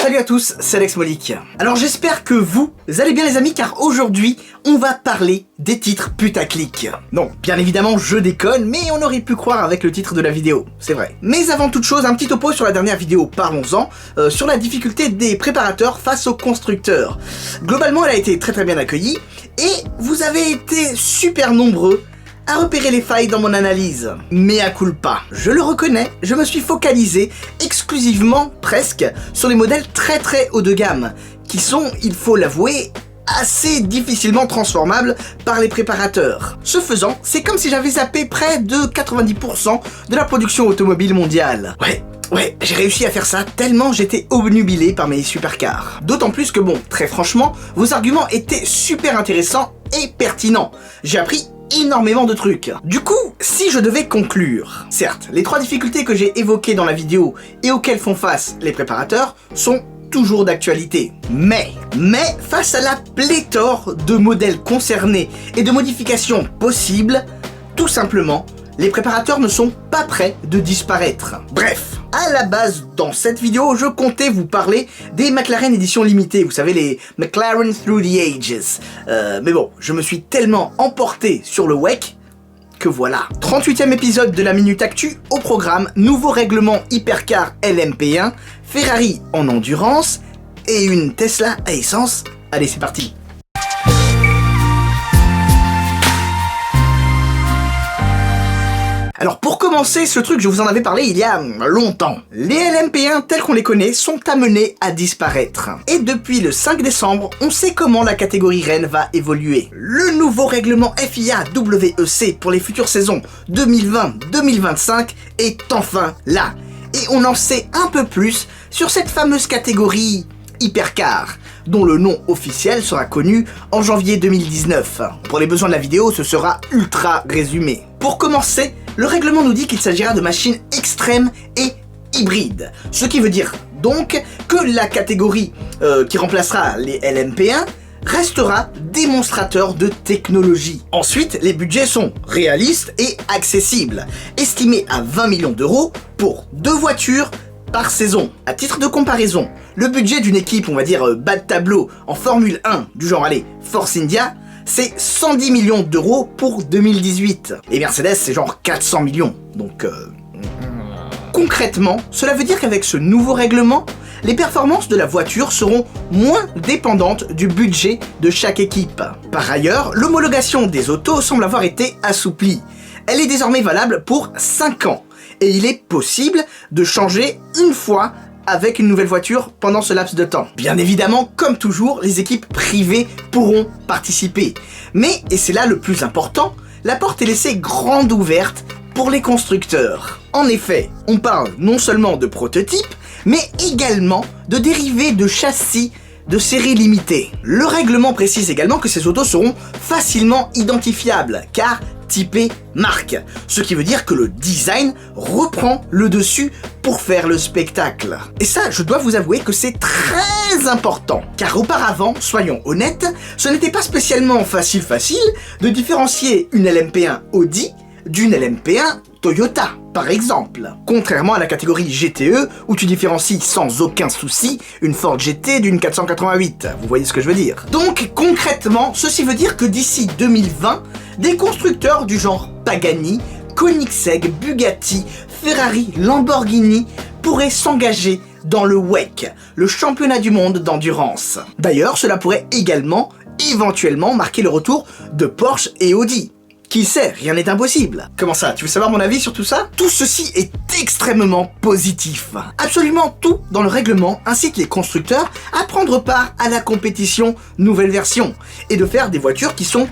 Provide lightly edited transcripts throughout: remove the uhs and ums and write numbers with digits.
Salut à tous, c'est Alex Molik. Alors j'espère que vous allez bien les amis, car aujourd'hui on va parler des titres putaclic. Non, bien évidemment je déconne, mais on aurait pu croire avec le titre de la vidéo, c'est vrai. Mais avant toute chose, un petit topo sur la dernière vidéo, parlons-en, sur la difficulté des préparateurs face aux constructeurs. Globalement elle a été très bien accueillie, et vous avez été super nombreux à repérer les failles dans mon analyse. Mea culpa. Je le reconnais, je me suis focalisé exclusivement, presque, sur les modèles très haut de gamme, qui sont, il faut l'avouer, assez difficilement transformables par les préparateurs. Ce faisant, c'est comme si j'avais zappé près de 90% de la production automobile mondiale. Ouais, j'ai réussi à faire ça tellement j'étais obnubilé par mes supercars. D'autant plus que bon, très franchement, vos arguments étaient super intéressants et pertinents. J'ai appris énormément de trucs. Du coup, si je devais conclure, certes, les 3 difficultés que j'ai évoquées dans la vidéo et auxquelles font face les préparateurs sont toujours d'actualité. Mais, face à la pléthore de modèles concernés et de modifications possibles, tout simplement, les préparateurs ne sont pas prêts de disparaître. Bref, à la base, dans cette vidéo, je comptais vous parler des McLaren édition limitée, vous savez, les McLaren Through the Ages. Mais bon, je me suis tellement emporté sur le WEC que voilà. 38e épisode de la Minute Actu, au programme, nouveau règlement Hypercar LMP1, Ferrari en endurance et une Tesla à essence. Allez, c'est parti. Alors pour commencer, ce truc je vous en avais parlé il y a longtemps. Les LMP1 tels qu'on les connaît sont amenés à disparaître. Et depuis le 5 décembre, on sait comment la catégorie Rennes va évoluer. Le nouveau règlement FIA WEC pour les futures saisons 2020-2025 est enfin là. Et on en sait un peu plus sur cette fameuse catégorie Hypercar, dont le nom officiel sera connu en janvier 2019. Pour les besoins de la vidéo, ce sera ultra résumé. Pour commencer, le règlement nous dit qu'il s'agira de machines extrêmes et hybrides. Ce qui veut dire donc que la catégorie qui remplacera les LMP1 restera démonstrateur de technologie. Ensuite, les budgets sont réalistes et accessibles, estimés à 20 millions d'euros pour 2 voitures par saison. À titre de comparaison, le budget d'une équipe, on va dire bas de tableau, en Formule 1, du genre allez, Force India, c'est 110 millions d'euros pour 2018. Et Mercedes, c'est genre 400 millions. Donc, concrètement, cela veut dire qu'avec ce nouveau règlement, les performances de la voiture seront moins dépendantes du budget de chaque équipe. Par ailleurs, l'homologation des autos semble avoir été assouplie. Elle est désormais valable pour 5 ans. Et il est possible de changer une fois avec une nouvelle voiture pendant ce laps de temps. Bien évidemment, comme toujours, les équipes privées pourront participer. Mais, et c'est là le plus important, la porte est laissée grande ouverte pour les constructeurs. En effet, on parle non seulement de prototypes, mais également de dérivés de châssis de série limitée. Le règlement précise également que ces autos seront facilement identifiables, car typé marque, ce qui veut dire que le design reprend le dessus pour faire le spectacle. Et ça, je dois vous avouer que c'est très important, car auparavant, soyons honnêtes, ce n'était pas spécialement facile de différencier une LMP1 Audi d'une LMP1 Toyota, par exemple. Contrairement à la catégorie GTE, où tu différencies sans aucun souci une Ford GT d'une 488, vous voyez ce que je veux dire. Donc concrètement, ceci veut dire que d'ici 2020, des constructeurs du genre Pagani, Koenigsegg, Bugatti, Ferrari, Lamborghini pourraient s'engager dans le WEC, le championnat du monde d'endurance. D'ailleurs, cela pourrait également, éventuellement, marquer le retour de Porsche et Audi. Qui sait, rien n'est impossible. Comment ça, tu veux savoir mon avis sur tout ça? Tout ceci est extrêmement positif. Absolument tout dans le règlement incite les constructeurs à prendre part à la compétition nouvelle version et de faire des voitures qui sont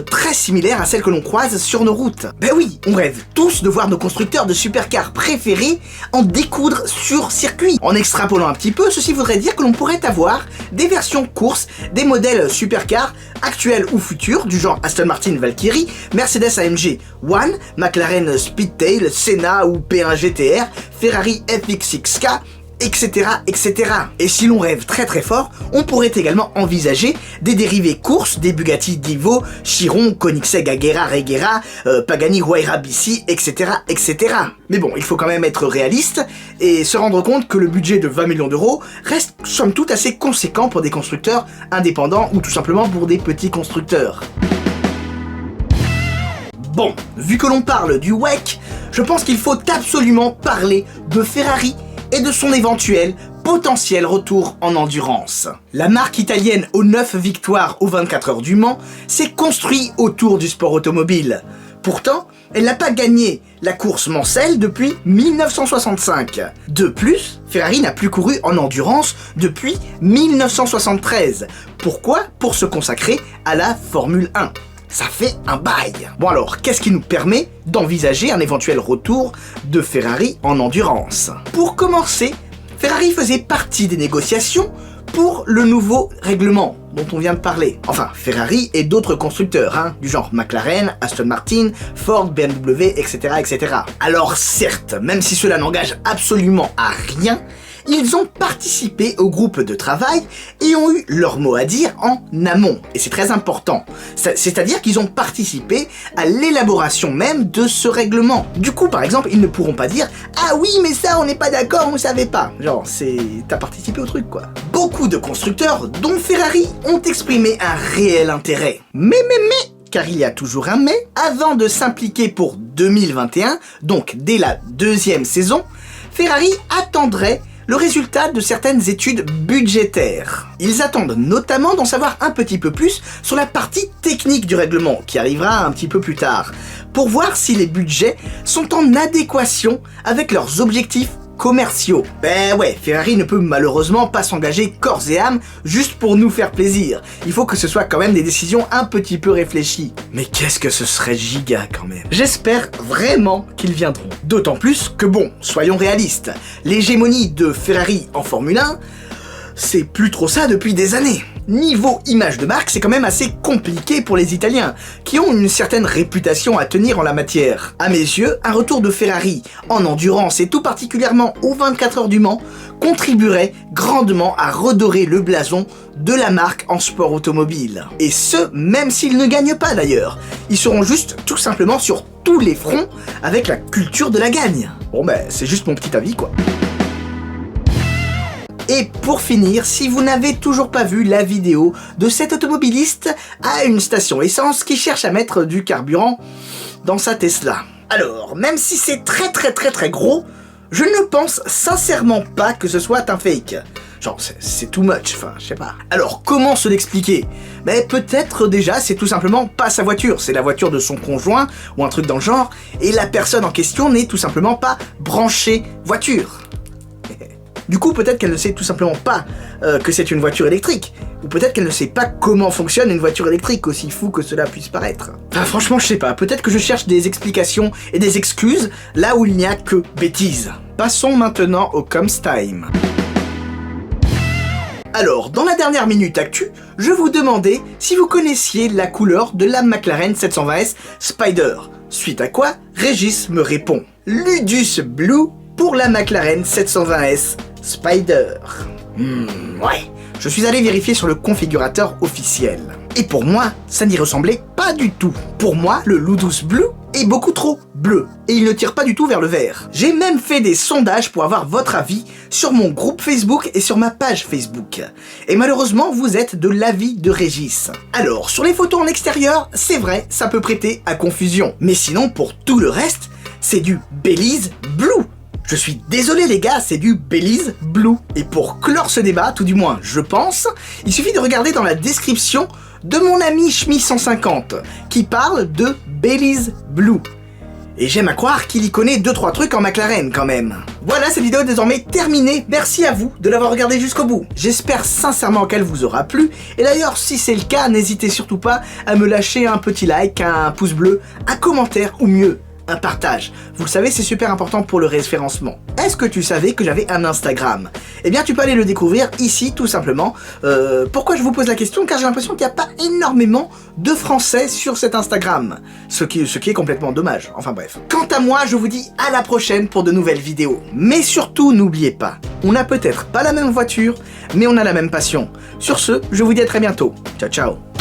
très similaires à celles que l'on croise sur nos routes. Ben oui, on rêve tous de voir nos constructeurs de supercars préférés en découdre sur circuit. En extrapolant un petit peu, ceci voudrait dire que l'on pourrait avoir des versions courses des modèles supercars actuels ou futurs, du genre Aston Martin Valkyrie, Mercedes AMG One, McLaren Speedtail, Senna ou P1 GTR, Ferrari FX6K, etc., etc. Et si l'on rêve très très fort, on pourrait également envisager des dérivés courses des Bugatti Divo, Chiron, Koenigsegg Agera Regera, Pagani Huayra BC, etc., etc. Mais bon, il faut quand même être réaliste et se rendre compte que le budget de 20 millions d'euros reste somme toute assez conséquent pour des constructeurs indépendants ou tout simplement pour des petits constructeurs. Bon, vu que l'on parle du WEC, je pense qu'il faut absolument parler de Ferrari et de son éventuel potentiel retour en endurance. La marque italienne aux 9 victoires aux 24 heures du Mans s'est construite autour du sport automobile. Pourtant, elle n'a pas gagné la course Mansell depuis 1965. De plus, Ferrari n'a plus couru en endurance depuis 1973. Pourquoi ? Pour se consacrer à la Formule 1. Ça fait un bail. Bon alors, qu'est-ce qui nous permet d'envisager un éventuel retour de Ferrari en endurance ? Pour commencer, Ferrari faisait partie des négociations pour le nouveau règlement dont on vient de parler. Enfin, Ferrari et d'autres constructeurs, du genre McLaren, Aston Martin, Ford, BMW, etc., etc. Alors certes, même si cela n'engage absolument à rien, ils ont participé au groupe de travail et ont eu leur mot à dire en amont. Et c'est très important. C'est-à-dire qu'ils ont participé à l'élaboration même de ce règlement. Du coup, par exemple, ils ne pourront pas dire « Ah oui, mais ça, on n'est pas d'accord, on ne savait pas ». Genre, t'as participé au truc, quoi. Beaucoup de constructeurs, dont Ferrari, ont exprimé un réel intérêt. Mais, car il y a toujours un mais, avant de s'impliquer pour 2021, donc dès la deuxième saison, Ferrari attendrait le résultat de certaines études budgétaires. Ils attendent notamment d'en savoir un petit peu plus sur la partie technique du règlement, qui arrivera un petit peu plus tard, pour voir si les budgets sont en adéquation avec leurs objectifs commerciaux. Ben ouais, Ferrari ne peut malheureusement pas s'engager corps et âme juste pour nous faire plaisir. Il faut que ce soit quand même des décisions un petit peu réfléchies. Mais qu'est-ce que ce serait giga quand même. J'espère vraiment qu'ils viendront. D'autant plus que bon, soyons réalistes, l'hégémonie de Ferrari en Formule 1, c'est plus trop ça depuis des années. Niveau image de marque, c'est quand même assez compliqué pour les Italiens, qui ont une certaine réputation à tenir en la matière. À mes yeux, un retour de Ferrari en endurance et tout particulièrement aux 24 heures du Mans contribuerait grandement à redorer le blason de la marque en sport automobile. Et ce, même s'ils ne gagnent pas d'ailleurs. Ils seront juste tout simplement sur tous les fronts avec la culture de la gagne. Bon ben, c'est juste mon petit avis quoi. Et pour finir, si vous n'avez toujours pas vu la vidéo de cet automobiliste à une station essence qui cherche à mettre du carburant dans sa Tesla. Alors, même si c'est très gros, je ne pense sincèrement pas que ce soit un fake. Genre, c'est too much, enfin, je sais pas. Alors, comment se l'expliquer ? Mais peut-être déjà, c'est tout simplement pas sa voiture, c'est la voiture de son conjoint, ou un truc dans le genre, et la personne en question n'est tout simplement pas branchée voiture. Du coup, peut-être qu'elle ne sait tout simplement pas que c'est une voiture électrique. Ou peut-être qu'elle ne sait pas comment fonctionne une voiture électrique, aussi fou que cela puisse paraître. Enfin, franchement, je sais pas. Peut-être que je cherche des explications et des excuses là où il n'y a que bêtises. Passons maintenant au Comes Time. Alors, dans la dernière minute actu, je vous demandais si vous connaissiez la couleur de la McLaren 720S Spider. Suite à quoi, Régis me répond Ludus Blue pour la McLaren 720S Spider. Ouais, je suis allé vérifier sur le configurateur officiel. Et pour moi, ça n'y ressemblait pas du tout. Pour moi, le Ludus Blue est beaucoup trop bleu, et il ne tire pas du tout vers le vert. J'ai même fait des sondages pour avoir votre avis sur mon groupe Facebook et sur ma page Facebook. Et malheureusement, vous êtes de l'avis de Régis. Alors, sur les photos en extérieur, c'est vrai, ça peut prêter à confusion. Mais sinon, pour tout le reste, c'est du Belize Blue. Je suis désolé les gars, c'est du Belize Blue. Et pour clore ce débat, tout du moins je pense, il suffit de regarder dans la description de mon ami Schmi150 qui parle de Belize Blue. Et j'aime à croire qu'il y connaît 2-3 trucs en McLaren quand même. Voilà, cette vidéo est désormais terminée. Merci à vous de l'avoir regardée jusqu'au bout. J'espère sincèrement qu'elle vous aura plu. Et d'ailleurs, si c'est le cas, n'hésitez surtout pas à me lâcher un petit like, un pouce bleu, un commentaire ou mieux, un partage. Vous le savez, c'est super important pour le référencement. Est-ce que tu savais que j'avais un Instagram? Eh bien, tu peux aller le découvrir ici, tout simplement. Pourquoi je vous pose la question? Car j'ai l'impression qu'il n'y a pas énormément de Français sur cet Instagram. Ce qui est complètement dommage. Enfin bref. Quant à moi, je vous dis à la prochaine pour de nouvelles vidéos. Mais surtout, n'oubliez pas, on n'a peut-être pas la même voiture, mais on a la même passion. Sur ce, je vous dis à très bientôt. Ciao, ciao.